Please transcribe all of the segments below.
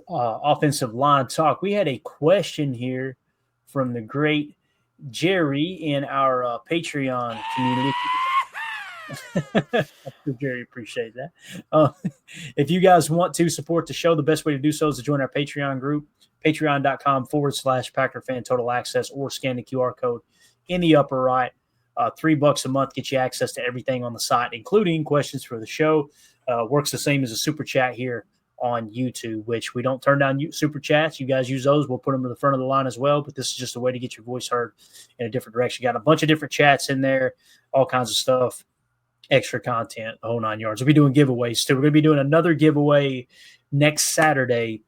Offensive line talk. We had a question here from the great Jerry in our Patreon community. Jerry, appreciate that. Uh, if you guys want to support the show, the best way to do so is to join our Patreon group, patreon.com/Packer Fan Total Access, or scan the QR code in the upper right. $3 a month gets you access to everything on the site, including questions for the show. Works the same as a super chat here on YouTube, which we don't turn down super chats. You guys use those. We'll put them to the front of the line as well. But this is just a way to get your voice heard in a different direction. You got a bunch of different chats in there, all kinds of stuff, extra content, the whole 9 yards. We'll be doing giveaways too. We're going to be doing another giveaway next Saturday.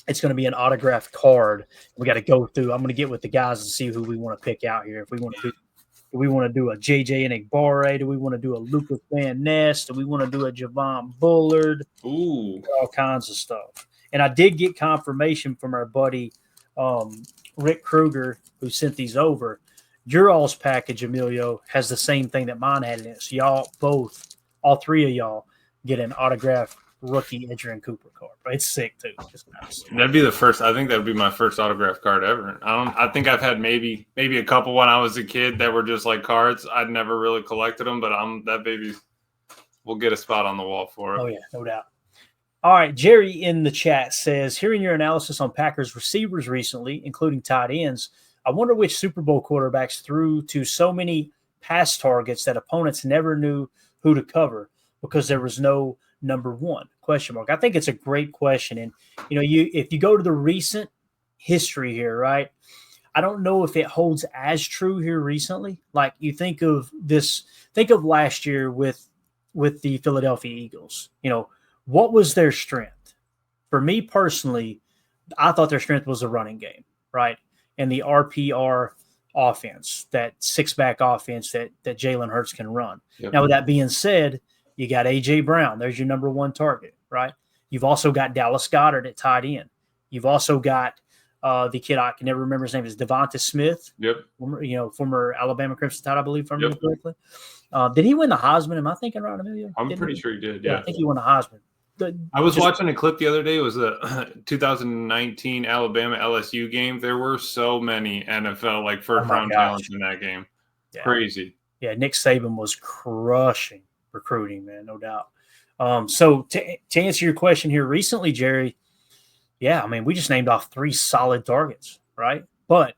It's going to be an autographed card. We got to go through. I'm going to get with the guys and see who we want to pick out here. If we want to do a JJ Enagbare? Do we want to do a Lucas Van Ness? Do we want to do a Javon Bullard? Ooh. All kinds of stuff. And I did get confirmation from our buddy Rick Kruger, who sent these over. Your all's package, Emilio, has the same thing that mine had in it. So y'all both, all three of y'all, get an autographed rookie Adrian Cooper card. But it's sick too. Just nice. That'd be the first. I think that would be my first autograph card ever. I think I've had maybe a couple when I was a kid that were just like cards. I'd never really collected them, but that baby will get a spot on the wall for it. Oh yeah, no doubt. All right, Jerry in the chat says, hearing your analysis on Packers receivers recently, including tight ends, I wonder which Super Bowl quarterbacks threw to so many pass targets that opponents never knew who to cover because there was no number one ? I think it's a great question. And, if you go to the recent history here, right, I don't know if it holds as true here recently. Like you think of last year with the Philadelphia Eagles, what was their strength? For me personally, I thought their strength was the running game, right? And the RPR offense, that six-back offense that Jalen Hurts can run. Yep. Now, with that being said, you got A.J. Brown. There's your number one target, right? You've also got Dallas Goedert at tight end. You've also got the kid, I can never remember his name, is Devonta Smith. Yep. Former Alabama Crimson Tide, I believe, if I remember correctly. Did he win the Heisman? Am I thinking right, Emilio? I'm pretty sure he did, yeah. I think he won the Heisman. I was watching a clip the other day. It was the 2019 Alabama LSU game. There were so many NFL first-round talents in that game. Yeah. Crazy. Yeah, Nick Saban was crushing recruiting, man, no doubt. So to answer your question here recently, Jerry, yeah, I mean, we just named off 3 solid targets, right? But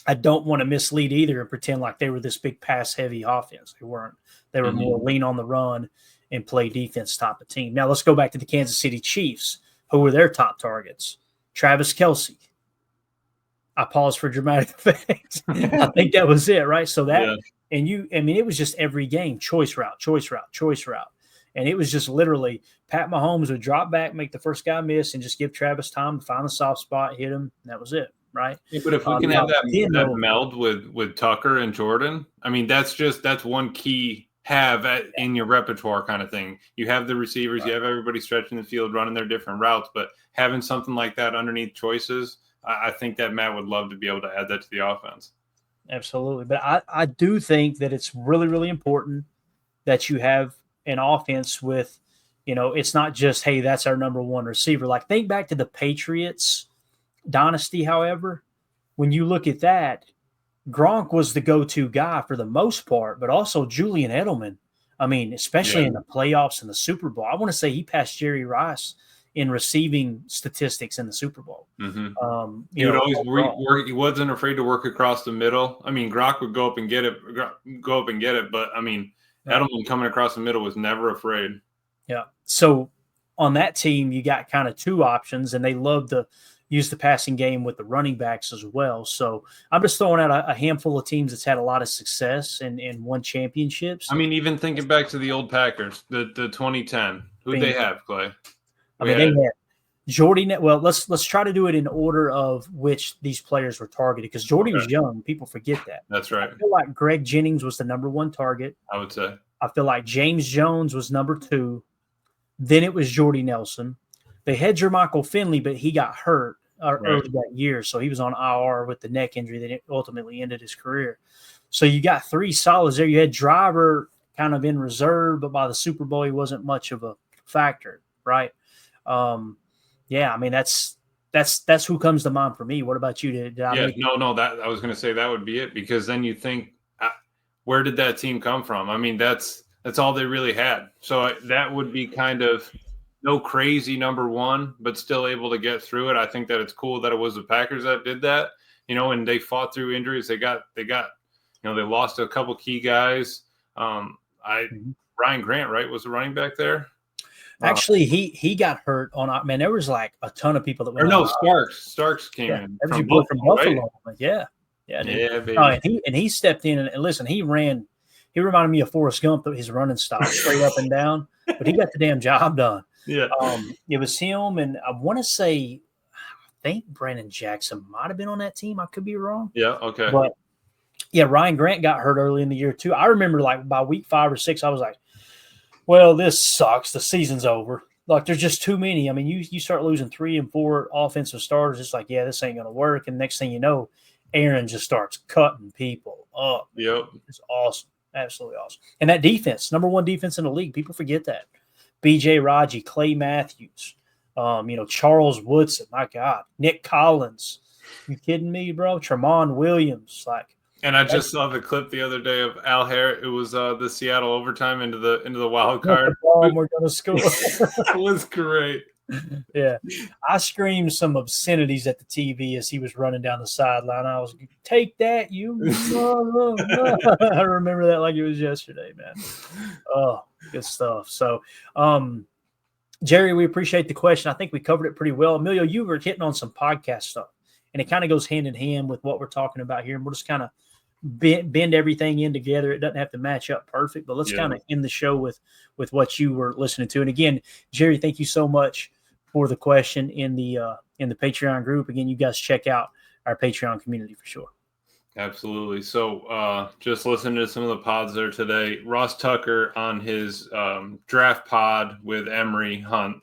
I don't want to mislead either and pretend like they were this big pass-heavy offense. They weren't. They were more lean on the run and play defense type of team. Now let's go back to the Kansas City Chiefs. Who were their top targets? Travis Kelce. I paused for dramatic effect. I think that was it, right? So that, and it was just every game, choice route. And it was just literally Pat Mahomes would drop back, make the first guy miss, and just give Travis time to find the soft spot, hit him, and that was it, right? Yeah, but if we can have that meld with Tucker and Jordan, I mean, that's one key in your repertoire kind of thing. You have the receivers, you have everybody stretching the field, running their different routes, but having something like that underneath choices, I think that Matt would love to be able to add that to the offense. Absolutely. But I do think that it's really, really important that you have an offense with, it's not just, hey, that's our number one receiver. Like think back to the Patriots dynasty, however, when you look at that, Gronk was the go-to guy for the most part, but also Julian Edelman. I mean, especially in the playoffs and the Super Bowl. I want to say he passed Jerry Rice in receiving statistics in the Super Bowl. Mm-hmm. He would always work. He wasn't afraid to work across the middle. I mean, Gronk would go up and get it. But I mean, Edelman coming across the middle was never afraid. Yeah. So on that team, you got kind of 2 options, and they love to use the passing game with the running backs as well. So I'm just throwing out a handful of teams that's had a lot of success and won championships. I mean, even thinking back to the old Packers, the 2010, who'd they have, Clay? They had Jordy. Well, let's try to do it in order of which these players were targeted because Jordy was young. People forget that. That's right. I feel like Greg Jennings was the number 1 target. I would say. I feel like James Jones was number 2. Then it was Jordy Nelson. They had Jermichael Finley, but he got hurt early that year, so he was on IR with the neck injury that ultimately ended his career. So you got 3 solids there. You had Driver kind of in reserve, but by the Super Bowl, he wasn't much of a factor, right? Yeah, I mean that's who comes to mind for me. What about you? Did I make no. That I was going to say that would be it, because then you think, where did that team come from? I mean, that's all they really had. So that would be kind of no crazy number one, but still able to get through it. I think that it's cool that it was the Packers that did that, and they fought through injuries. They got, they lost a couple key guys. Ryan Grant, right, was the running back there. Actually, he got hurt on. Man, there was like a ton of people that went. Or no, Starks came in from Buffalo. Right? Yeah, baby. And he stepped in and listen. He ran. He reminded me of Forrest Gump, his running style, straight up and down. But he got the damn job done. Yeah. It was him, and I want to say, I think Brandon Jackson might have been on that team. I could be wrong. Yeah. Okay. But yeah, Ryan Grant got hurt early in the year too. I remember like by week 5 or 6, I was like, well, this sucks. The season's over. Like, there's just too many. I mean, you start losing 3 and 4 offensive starters. It's like, yeah, this ain't going to work. And next thing you know, Aaron just starts cutting people up. Yep. It's awesome. Absolutely awesome. And that defense, number 1 defense in the league. People forget that. B.J. Raji, Clay Matthews, Charles Woodson. My God. Nick Collins. You kidding me, bro? Tramon Williams. Like, and I just saw the clip the other day of Al Harris. It was the Seattle overtime into the wild card. We're gonna score. It was great. Yeah, I screamed some obscenities at the TV as he was running down the sideline. I was, take that, you. I remember that like it was yesterday, man. Oh, good stuff. So, Jerry, we appreciate the question. I think we covered it pretty well. Emilio, you were hitting on some podcast stuff, and it kind of goes hand in hand with what we're talking about here. And we'll just kind of bend everything in together. It doesn't have to match up perfect, but let's kind of end the show with what you were listening to. And again, Jerry, thank you so much for the question in the Patreon group. Again, you guys check out our Patreon community for sure. Absolutely. So just listening to some of the pods there today, Ross Tucker on his draft pod with Emery Hunt,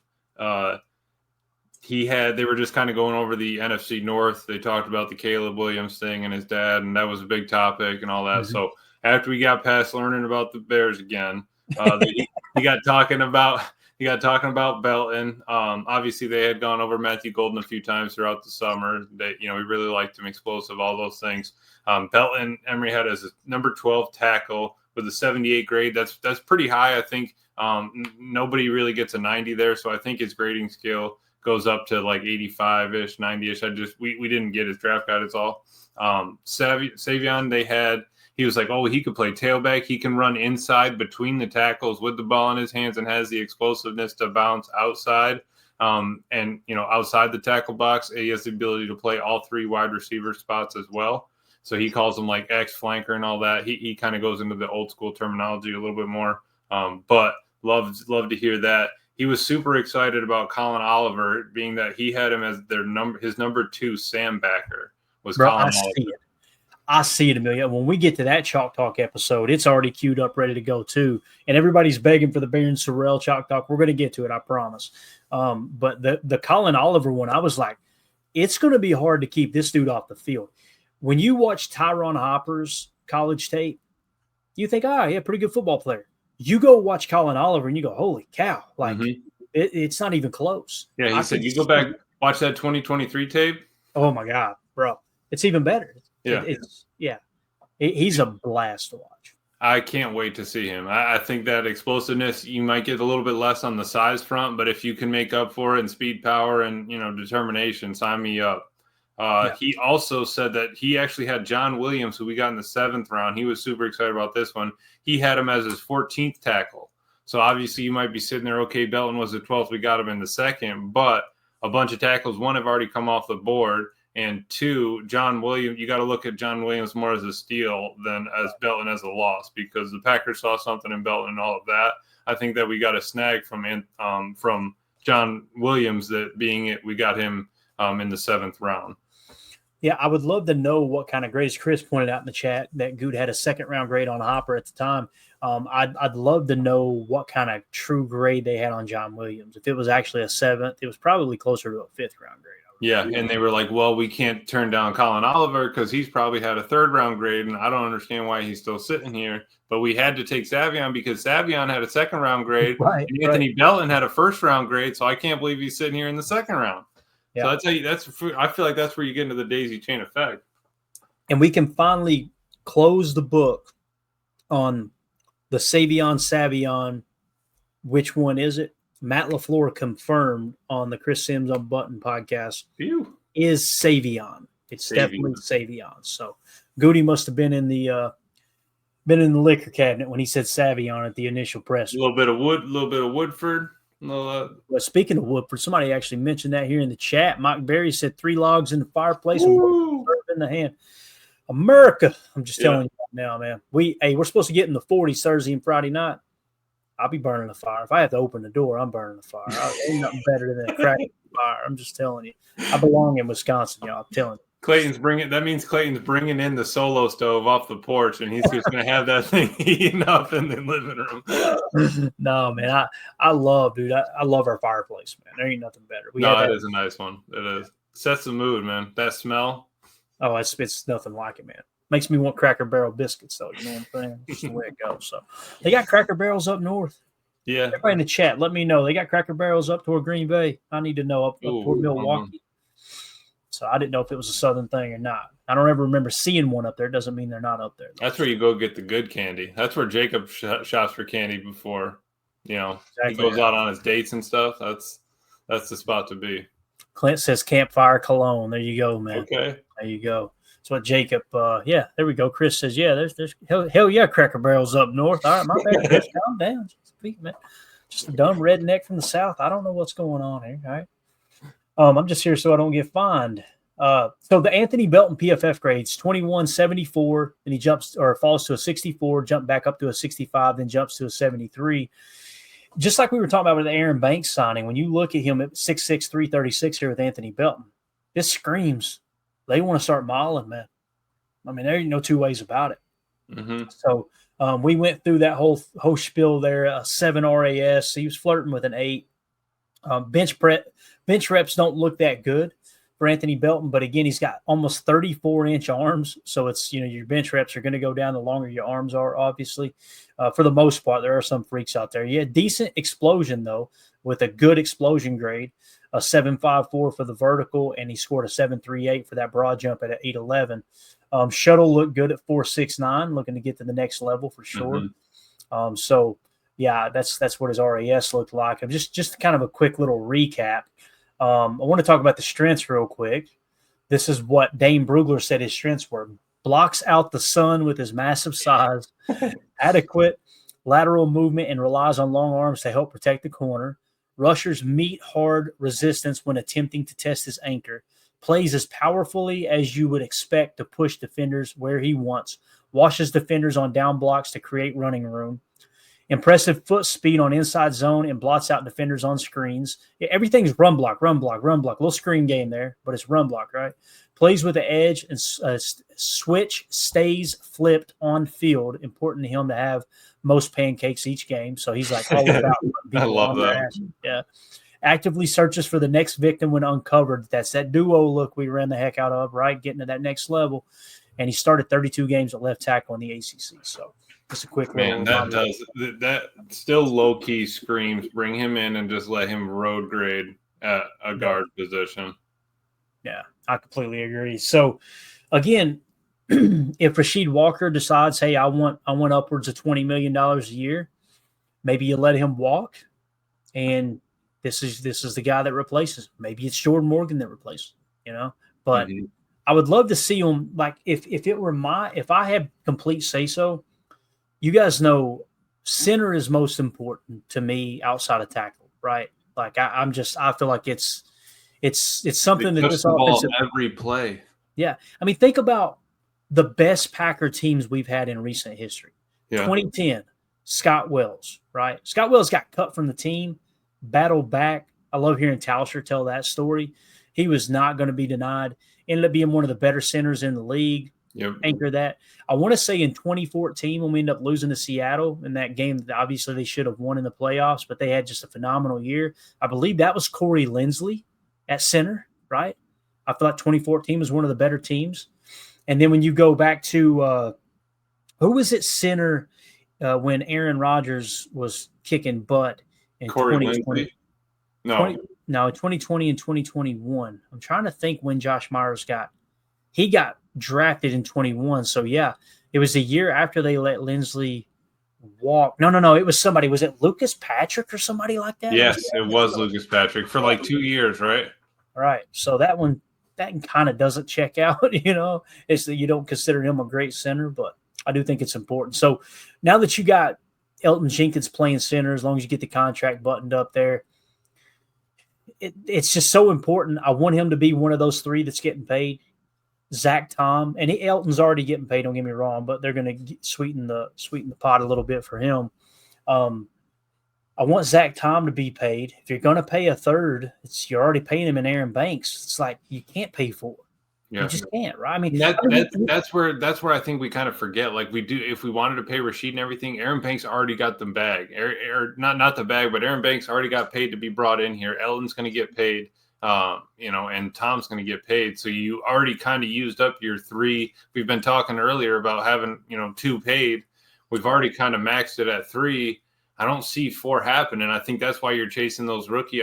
they were just kind of going over the NFC North. They talked about the Caleb Williams thing and his dad, and that was a big topic and all that. Mm-hmm. So after we got past learning about the Bears again, he got talking about Belton. Obviously, they had gone over Matthew Golden a few times throughout the summer. We really liked him, explosive, all those things. Belton, Emery had as a number 12 tackle with a 78 grade. That's pretty high. I think nobody really gets a 90 there, so I think his grading scale goes up to like 85-ish, 90-ish. We didn't get his draft guide. It's all. Savion, he was like, he could play tailback. He can run inside between the tackles with the ball in his hands and has the explosiveness to bounce outside. Outside the tackle box, he has the ability to play all 3 wide receiver spots as well. So he calls them like X flanker and all that. He kind of goes into the old school terminology a little bit more. But love to hear that. He was super excited about Colin Oliver, being that he had him as his number 2 Sam backer was Colin Oliver. I see it, Amelia. When we get to that Chalk Talk episode, it's already queued up, ready to go too. And everybody's begging for the Baron Sorrell Chalk Talk. We're going to get to it, I promise. But the Colin Oliver one, I was like, it's going to be hard to keep this dude off the field. When you watch Tyron Hopper's college tape, you think, pretty good football player. You go watch Colin Oliver and you go, holy cow. Like, it's not even close. Yeah, he said, you go back, watch that 2023 tape. Oh, my God, bro. It's even better. Yeah. He's a blast to watch. I can't wait to see him. I think that explosiveness, you might get a little bit less on the size front, but if you can make up for it in speed, power, and determination, sign me up. He also said that he actually had John Williams, who we got in the 7th round. He was super excited about this one. He had him as his 14th tackle. So obviously you might be sitting there, okay, Belton was the 12th. We got him in the 2nd, but a bunch of tackles, 1 have already come off the board. And 2, John Williams, you got to look at John Williams more as a steal than as Belton as a loss, because the Packers saw something in Belton and all of that. I think that we got a snag from John Williams, that being it, we got him in the 7th round. Yeah, I would love to know what kind of grades. Chris pointed out in the chat that Good had a 2nd round grade on Hopper at the time. I'd love to know what kind of true grade they had on John Williams. If it was actually a 7th, it was probably closer to a 5th round grade. Yeah, and they were like, well, we can't turn down Colin Oliver because he's probably had a 3rd round grade, and I don't understand why he's still sitting here. But we had to take Savion because Savion had a 2nd round grade, right, and Anthony Belton had a 1st round grade, so I can't believe he's sitting here in the 2nd round. Yeah. So I feel like that's where you get into the daisy chain effect. And we can finally close the book on the Savion. Which one is it? Matt LaFleur confirmed on the Chris Sims on Button podcast is Savion. It's definitely Savion. So Goody must have been in the liquor cabinet when he said Savion at the initial press. A little bit of Woodford. Well, speaking of Woodford, somebody actually mentioned that here in the chat. Mike Berry said 3 logs in the fireplace and in the hand. America, I'm just telling you right now, man. We're supposed to get in the 40s Thursday and Friday night. I'll be burning the fire. If I have to open the door, I'm burning the fire. Ain't nothing better than a cracking fire. I'm just telling you. I belong in Wisconsin, y'all. I'm telling you. That means Clayton's bringing in the solo stove off the porch, and he's just going to have that thing heating up in the living room. No, man. I love our fireplace, man. There ain't nothing better. It is a nice one. It is. Sets the mood, man. That smell. Oh, it's nothing like it, man. Makes me want Cracker Barrel biscuits, though. You know what I'm saying? Just the way it goes. So they got Cracker Barrels up north. Yeah. Everybody in the chat, let me know. They got Cracker Barrels up toward Green Bay. I need to know up toward Milwaukee. So I didn't know if it was a southern thing or not. I don't ever remember seeing one up there. It doesn't mean they're not up there. That's where you go get the good candy. That's where Jacob shops for candy before, he goes out on his dates and stuff. That's the spot to be. Clint says Campfire Cologne. There you go, man. Okay. There you go. That's what Jacob, there we go. Chris says, yeah, there's hell yeah, Cracker Barrels up north. All right, my bad. Chris, calm down. Just a dumb redneck from the south. I don't know what's going on here. All right. I'm just here so I don't get fined. So the Anthony Belton PFF grades, 21.74, and he falls to a 64, jump back up to a 65, then jumps to a 73. Just like we were talking about with the Aaron Banks signing, when you look at him at 6'6", 336 here with Anthony Belton, this screams they want to start modeling, man. I mean, there ain't no two ways about it. Mm-hmm. So we went through that whole spiel there, 7 RAS. He was flirting with an 8. Bench reps don't look that good for Anthony Belton, but again, he's got almost 34-inch arms. So it's, your bench reps are going to go down the longer your arms are, obviously. For the most part, there are some freaks out there. He had decent explosion, though, with a good explosion grade, a 7.54 for the vertical, and he scored a 7.38 for that broad jump at 8.11. Shuttle looked good at 4.69, looking to get to the next level for sure. Mm-hmm. So, yeah, that's what his RAS looked like. Just kind of a quick little recap. I want to talk about the strengths real quick. This is what Dane Brugler said his strengths were. Blocks out the sun with his massive size, adequate lateral movement, and relies on long arms to help protect the corner. Rushers meet hard resistance when attempting to test his anchor. Plays as powerfully as you would expect to push defenders where he wants. Washes defenders on down blocks to create running room. Impressive foot speed on inside zone and blots out defenders on screens. Everything's run block. Little screen game there, but it's run block, right? Plays with the edge and switch stays flipped on field. Important to him to have most pancakes each game. So he's like all about I love that. Yeah. Actively searches for the next victim when uncovered. That's that duo look we ran the heck out of, right? Getting to that next level. And he started 32 games at left tackle in the ACC. So just a quick that still low key screams bring him in and just let him road grade at a guard position. Yeah, I completely agree. So again, if Rasheed Walker decides, hey, I want upwards of $20 million a year, maybe you let him walk, and this is the guy that replaces. Maybe it's Jordan Morgan that replaces, But I would love to see him, like if I had complete say so. You guys know center is most important to me outside of tackle, right? Like I feel like it's something that this offensive every play. Yeah. I mean, think about the best Packer teams we've had in recent history. Yeah. 2010, Scott Wells, right? Scott Wells got cut from the team, battled back. I love hearing Tauscher tell that story. He was not going to be denied. Ended up being one of the better centers in the league. anchor that. I want to say in 2014 when we ended up losing to Seattle in that game, obviously they should have won in the playoffs, but they had just a phenomenal year. I believe that was Corey Linsley at center, right? I feel like 2014 was one of the better teams. And then when you go back to who was at center when Aaron Rodgers was kicking butt in Corey 2020? Linsley? No. 2020 and 2021. I'm trying to think when Josh Myers got drafted in 21. So, yeah, it was a year after they let Linsley walk. No. It was somebody. Was it Lucas Patrick or somebody like that? Yes, it was Lucas Patrick for like 2 years, right? Right. So that kind of doesn't check out, It's that you don't consider him a great center, but I do think it's important. So now that you got Elgton Jenkins playing center, as long as you get the contract buttoned up there, it's just so important. I want him to be one of those three that's getting paid. Zach Tom, and Elton's already getting paid, don't get me wrong, but they're going to sweeten the pot a little bit for him. I want Zach Tom to be paid. If you're going to pay a third, you're already paying him in Aaron Banks. It's like you can't pay for it. Yeah. You just can't, right? I mean, that's where I think we kind of forget. Like we do, if we wanted to pay Rashid and everything, Aaron Banks already got the bag. Not the bag, but Aaron Banks already got paid to be brought in here. Elton's going to get paid, and Tom's going to get paid. So you already kind of used up your three. We've been talking earlier about having two paid. We've already kind of maxed it at three. I don't see four happening. I think that's why you're chasing those rookie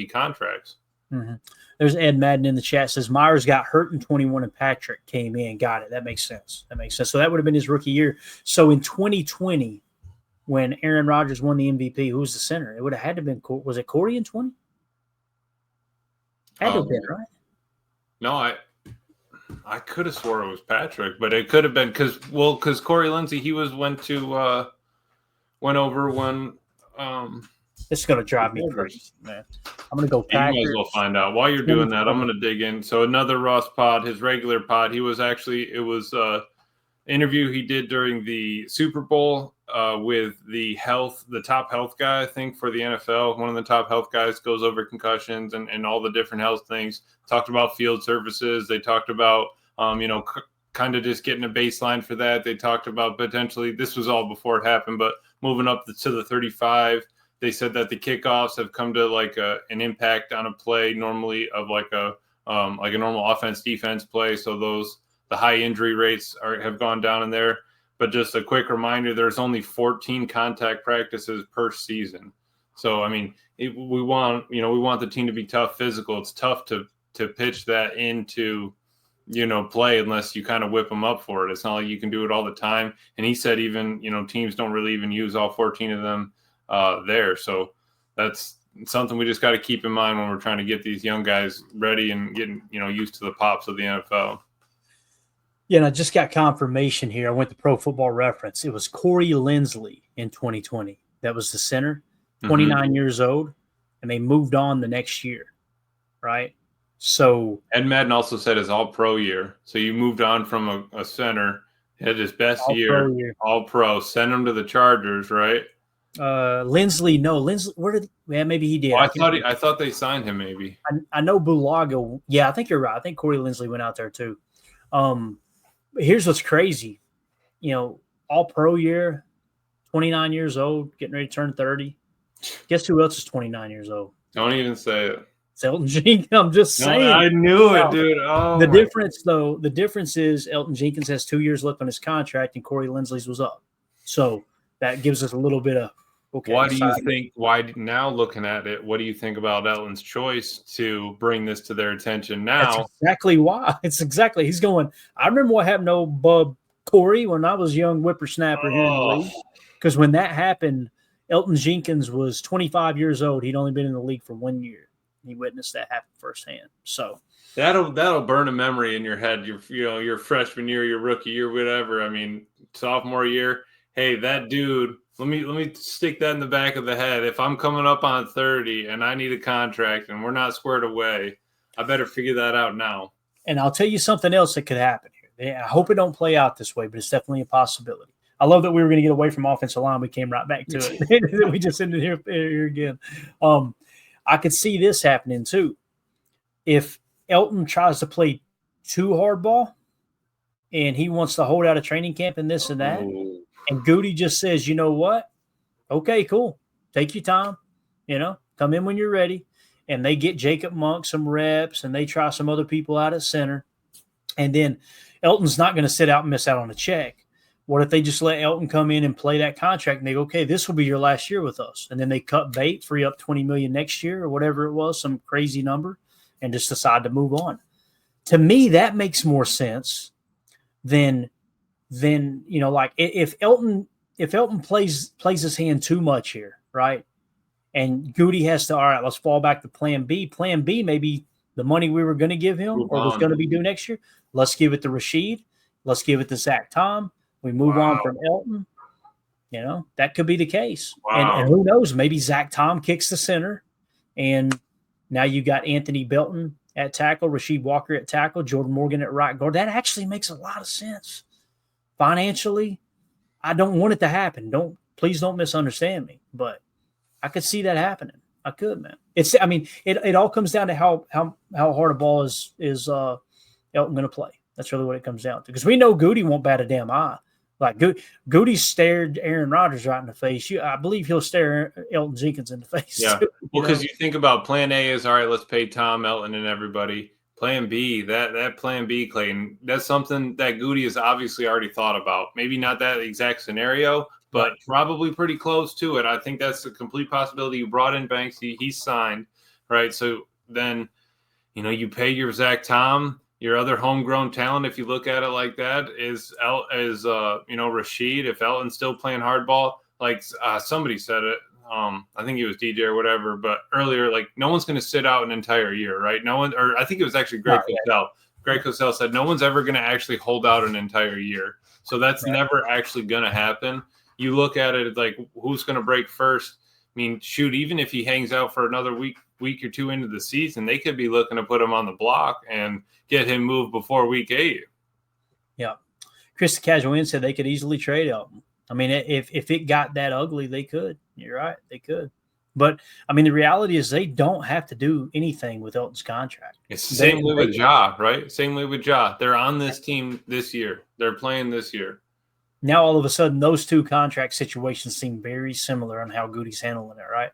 contracts. Mm-hmm. There's Ed Madden in the chat says Myers got hurt in 21 and Patrick came in. Got it. That makes sense. So that would have been his rookie year. So in 2020, when Aaron Rodgers won the MVP, who was the center? It would have had to have been, was it Corey in 20? Had to have been, right? No, I could have swore it was Patrick, but it could have been because Corey Linsley, he went over when This is going to drive me crazy, man. I'm going to go Packers. You might as well find out. While you're doing that, I'm going to dig in. So another Ross pod, his regular pod, it was interview he did during the Super Bowl with the top health guy, I think, for the NFL. One of the top health guys goes over concussions and all the different health things. Talked about field services. They talked about, kind of just getting a baseline for that. They talked about potentially, this was all before it happened, but moving up to the 35. They said that the kickoffs have come to like an impact on a play normally of like a normal offense defense play. So the high injury rates have gone down in there. But just a quick reminder, there's only 14 contact practices per season. So I mean, we want the team to be tough, physical. It's tough to pitch that into play unless you kind of whip them up for it. It's not like you can do it all the time. And he said even teams don't really even use all 14 of them there. So that's something we just got to keep in mind when we're trying to get these young guys ready and getting used to the pops of the NFL. Yeah, and I just got confirmation here. I went to Pro Football Reference. It was Corey Linsley in 2020. That was the center, 29 years old, and they moved on the next year, right? So Ed Madden also said his all-pro year. So you moved on from a center, had his best year, all-pro, sent him to the Chargers, right? Linsley, maybe he did. Well, I thought they signed him. Maybe I know Bulaga. Yeah, I think you're right. I think Corey Linsley went out there too. Here's what's crazy, all pro year, 29 years old, getting ready to turn 30. Guess who else is 29 years old? Don't even say it. It's Elgton Jenkins. I'm just saying. I knew it, dude. Oh, the difference is Elgton Jenkins has 2 years left on his contract, and Corey Linsley's was up. So that gives us a little bit of. Okay, now looking at it, what do you think about Elton's choice to bring this to their attention now? That's exactly why. He's going, I remember what happened to old Bub Corey when I was a young whippersnapper here in the league. Because when that happened, Elgton Jenkins was 25 years old. He'd only been in the league for 1 year. He witnessed that happen firsthand. So that'll burn a memory in your head. Your freshman year, your rookie year, whatever. I mean, sophomore year. Hey, that dude. Let me stick that in the back of the head. If I'm coming up on 30 and I need a contract and we're not squared away, I better figure that out now. And I'll tell you something else that could happen here. I hope it don't play out this way, but it's definitely a possibility. I love that we were going to get away from offensive line. We came right back to it. We just ended here again. I could see this happening too. If Elton tries to play too hardball, and he wants to hold out a training camp and this and that. Oh. And Goody just says, you know what? Okay, cool. Take your time. Come in when you're ready. And they get Jacob Monk some reps, and they try some other people out at center. And then Elton's not going to sit out and miss out on a check. What if they just let Elton come in and play that contract, and they go, okay, this will be your last year with us. And then they cut bait, free up $20 million next year or whatever it was, some crazy number, and just decide to move on. To me, that makes more sense than like if Elton plays his hand too much here, right? And Goody has to, all right, let's fall back to plan B. Plan B, maybe the money we were going to give him or was going to be due next year. Let's give it to Rashid. Let's give it to Zach Tom. We move on from Elton. That could be the case. Wow. And who knows? Maybe Zach Tom kicks the center, and now you got Anthony Belton at tackle, Rasheed Walker at tackle, Jordan Morgan at right guard. That actually makes a lot of sense. Financially, I don't want it to happen. Please don't misunderstand me, but I could see that happening. I could, man. It all comes down to how hard a ball is Elton going to play. That's really what it comes down to. Because we know Goody won't bat a damn eye. Like Goody stared Aaron Rodgers right in the face. I believe he'll stare Elton Jenkins in the face. Yeah. Well, because you think about plan A is, all right, let's pay Tom, Elton, and everybody. Plan B, that plan B, Clayton, that's something that Goody has obviously already thought about. Maybe not that exact scenario, but probably pretty close to it. I think that's a complete possibility. You brought in Banks. He's signed, right? So then, you pay your Zach Tom. Your other homegrown talent, if you look at it like that, is Rashid. If Elton's still playing hardball, like somebody said it, I think it was DJ or whatever, but earlier, like no one's going to sit out an entire year, right? No one, or I think it was actually Greg Cosell. Greg Cosell said no one's ever going to actually hold out an entire year, so that's never actually going to happen. You look at it like who's going to break first. I mean, shoot, even if he hangs out for another week or two into the season, they could be looking to put him on the block and get him moved before week 8. Yeah. Chris Casual said they could easily trade Elton. I mean, if it got that ugly, they could. You're right. They could. But, I mean, the reality is they don't have to do anything with Elton's contract. It's the same way with Ja, right? Same way with Ja. They're on this team this year. They're playing this year. Now, all of a sudden, those two contract situations seem very similar on how Goody's handling it, right?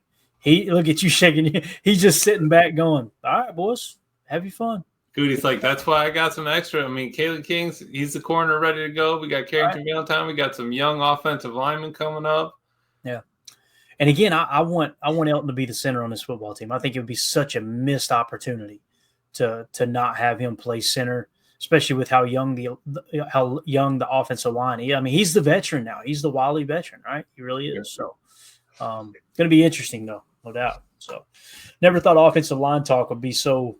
Look at you shaking. He's just sitting back going, all right, boys, have you fun. Goody's like, that's why I got some extra. I mean, Caleb King's, he's the corner ready to go. We got Carrington Valentine. We got some young offensive linemen coming up. Yeah. And again, I want Elton to be the center on this football team. I think it would be such a missed opportunity to not have him play center, especially with how young the offensive line is. I mean, he's the veteran now. He's the Wally veteran, right? He really is. So going to be interesting, though, no doubt. So never thought offensive line talk would be so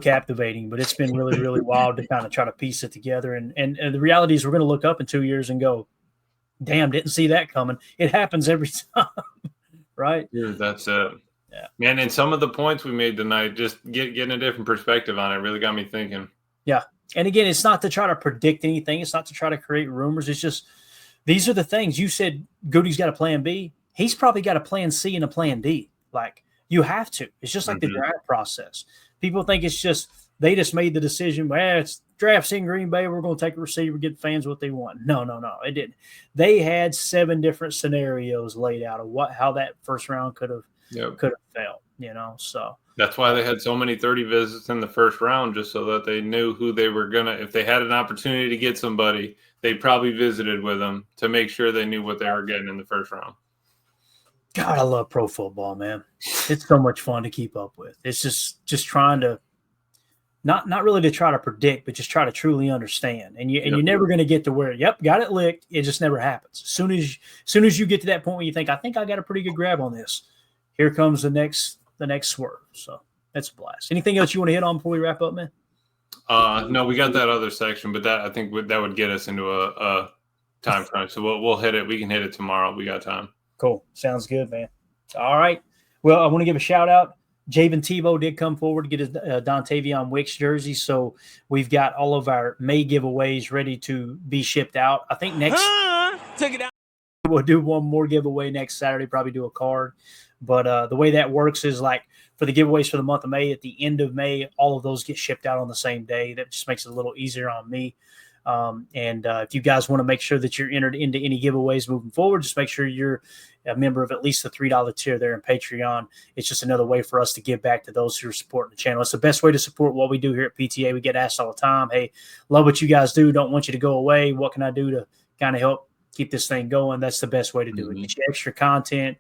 captivating, but it's been really, really wild to kind of try to piece it together. And the reality is we're going to look up in 2 years and go, damn, didn't see that coming. It happens every time, right? Yeah, that's it. Yeah. Man, and some of the points we made tonight, just getting a different perspective on it really got me thinking. Yeah. And again, it's not to try to predict anything. It's not to try to create rumors. It's just these are the things. You said Goody's got a plan B. He's probably got a plan C and a plan D. Like, you have to. It's just like the draft process. People think it's just they just made the decision, well, it's drafts in Green Bay, we're going to take a receiver, get fans what they want. No, it didn't. They had 7 different scenarios laid out of how that first round could have felt, so. That's why they had so many 30 visits in the first round, just so that they knew who they were going to – if they had an opportunity to get somebody, they probably visited with them to make sure they knew what they were getting in the first round. God, I love pro football, man. It's so much fun to keep up with. It's just trying to not really to try to predict, but just try to truly understand. And you're never going to get to where, got it licked. It just never happens. As soon as you get to that point where you think, I think I got a pretty good grab on this, here comes the next swerve. So that's a blast. Anything else you want to hit on before we wrap up, man? No, we got that other section, but I think that would get us into a time crunch. So we'll hit it. We can hit it tomorrow. We got time. Cool. Sounds good, man. All right. Well, I want to give a shout out. Javen Tebow did come forward to get his Dontavion Wicks jersey. So we've got all of our May giveaways ready to be shipped out. I think next Take it out. We'll do one more giveaway next Saturday, probably do a card. But the way that works is like for the giveaways for the month of May. At the end of May, all of those get shipped out on the same day. That just makes it a little easier on me. If you guys want to make sure that you're entered into any giveaways moving forward, just make sure you're a member of at least the $3 tier there in Patreon. It's just another way for us to give back to those who are supporting the channel. It's the best way to support what we do here at PTA. We get asked all the time, hey, love what you guys do. Don't want you to go away. What can I do to kind of help keep this thing going? That's the best way to do it. Get you extra content,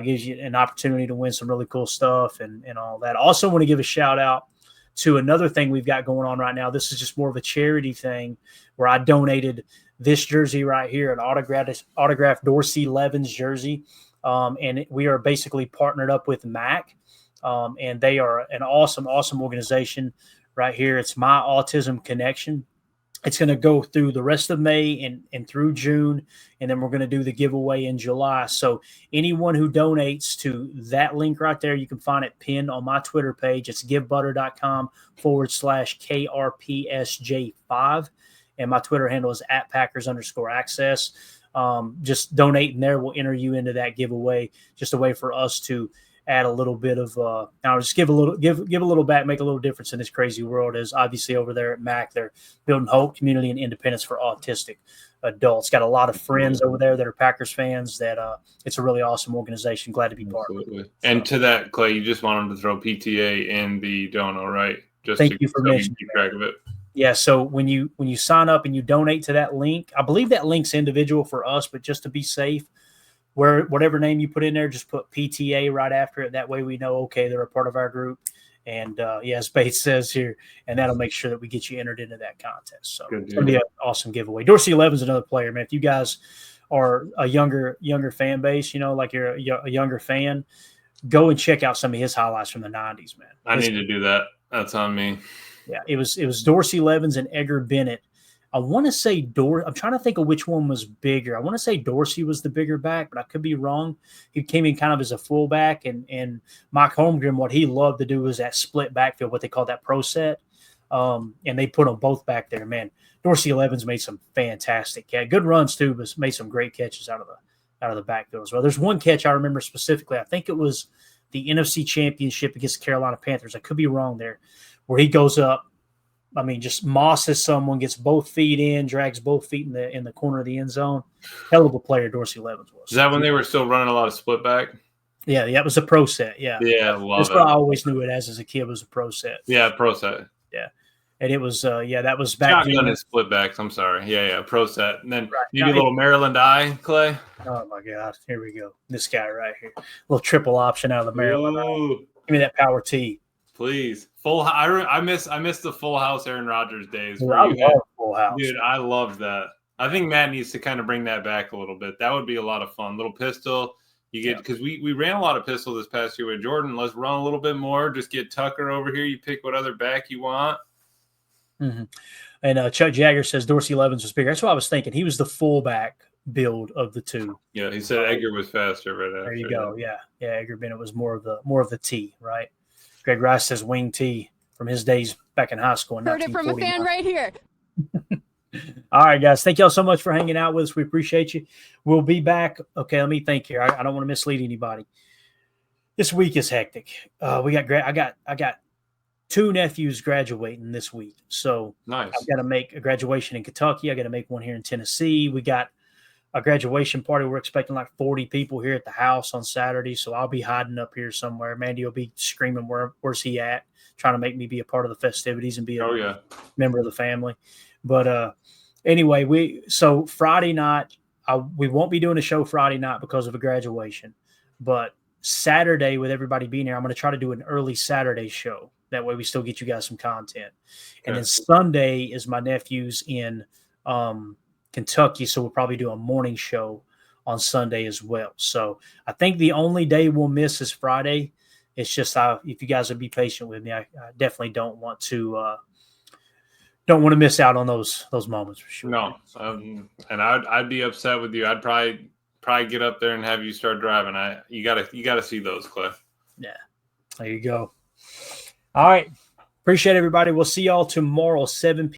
gives you an opportunity to win some really cool stuff and all that. Also want to give a shout out to another thing we've got going on right now. This is just more of a charity thing where I donated this jersey right here, an autographed Dorsey Levens jersey. And we are basically partnered up with MAC. And they are an awesome, awesome organization right here. It's My Autism Connection. It's going to go through the rest of May and through June, and then we're going to do the giveaway in July. So anyone who donates to that link right there, you can find it pinned on my Twitter page. It's givebutter.com/KRPSJ5. And my Twitter handle is @Packers_access. Just donate in there. We'll enter you into that giveaway. Just a way for us to add a little bit of now just give a little back, make a little difference in this crazy world. As obviously over there at MAC, they're building hope, community, and independence for autistic adults. Got a lot of friends over there that are Packers fans. That it's a really awesome organization. Glad to be part of it. And to that, Clay, you just want them to throw PTA in the dono, right? Just thank you for mentioning. Keep track of it. Yeah, so when you sign up and you donate to that link, I believe that link's individual for us, but just to be safe, whatever name you put in there, just put PTA right after it. That way we know, okay, they're a part of our group. And as Bates says here, and that'll make sure that we get you entered into that contest. So it's going to be an awesome giveaway. Dorsey Leven's another player, man. If you guys are a younger fan base, like you're a younger fan, go and check out some of his highlights from the 90s, man. I need to do that. That's on me. Yeah, it was Dorsey Levens and Edgar Bennett. I want to say I'm trying to think of which one was bigger. I want to say Dorsey was the bigger back, but I could be wrong. He came in kind of as a fullback, and Mike Holmgren, what he loved to do was that split backfield, what they call that pro set. And they put them both back there. Man, Dorsey Levens made some fantastic good runs too, but made some great catches out of the backfield as well. There's one catch I remember specifically. I think it was the NFC Championship against the Carolina Panthers. I could be wrong there, where he goes up. I mean, just mosses someone, gets both feet in, drags both feet in the corner of the end zone. Hell of a player Dorsey Levens was. Is that when they were still running a lot of split back? Yeah, that was a pro set. Yeah. Yeah, love That's it. what I always knew it as a kid, was a pro set. Yeah, pro set. Yeah. And it was, that was back then. Shotgun is split backs. I'm sorry. Yeah, pro set. And then Right. you do a little Maryland eye, Clay. Oh, my God. Here we go. This guy right here. A little triple option out of the Maryland. Ooh, Give me that power T. please. Full. I miss the Full House Aaron Rodgers days. Dude, I love Full House. Dude, I love that. I think Matt needs to kind of bring that back a little bit. That would be a lot of fun. Little pistol. You get, because we ran a lot of pistol this past year with Jordan. Let's run a little bit more. Just get Tucker over here. You pick what other back you want. Mm-hmm. And Chuck Jagger says Dorsey Levens was bigger. That's what I was thinking. He was the fullback build of the two. Yeah, he said Edgar was faster right after. There you go. Yeah. Edgar Bennett was more of the T, right? Greg Rice says wing T from his days back in high school. Heard it from a fan right here. All right, guys. Thank y'all so much for hanging out with us. We appreciate you. We'll be back. Okay, let me think here. I don't want to mislead anybody. This week is hectic. I got two nephews graduating this week. So nice. I've got to make a graduation in Kentucky. I got to make one here in Tennessee. We got a graduation party. We're expecting like 40 people here at the house on Saturday. So I'll be hiding up here somewhere. Mandy will be screaming, where's he at? Trying to make me be a part of the festivities and be a member of the family. But anyway, so Friday night, we won't be doing a show Friday night because of a graduation. But Saturday, with everybody being here, I'm going to try to do an early Saturday show. That way we still get you guys some content. Okay. And then Sunday is my nephew's in Kentucky, so we'll probably do a morning show on Sunday as well. So I think the only day we'll miss is Friday. It's just if you guys would be patient with me, I definitely don't want to miss out on those moments for sure. No, and I'd be upset with you. I'd probably get up there and have you start driving. You gotta see those, Cliff. Yeah, there you go. All right, appreciate everybody. We'll see y'all tomorrow, 7 p.m.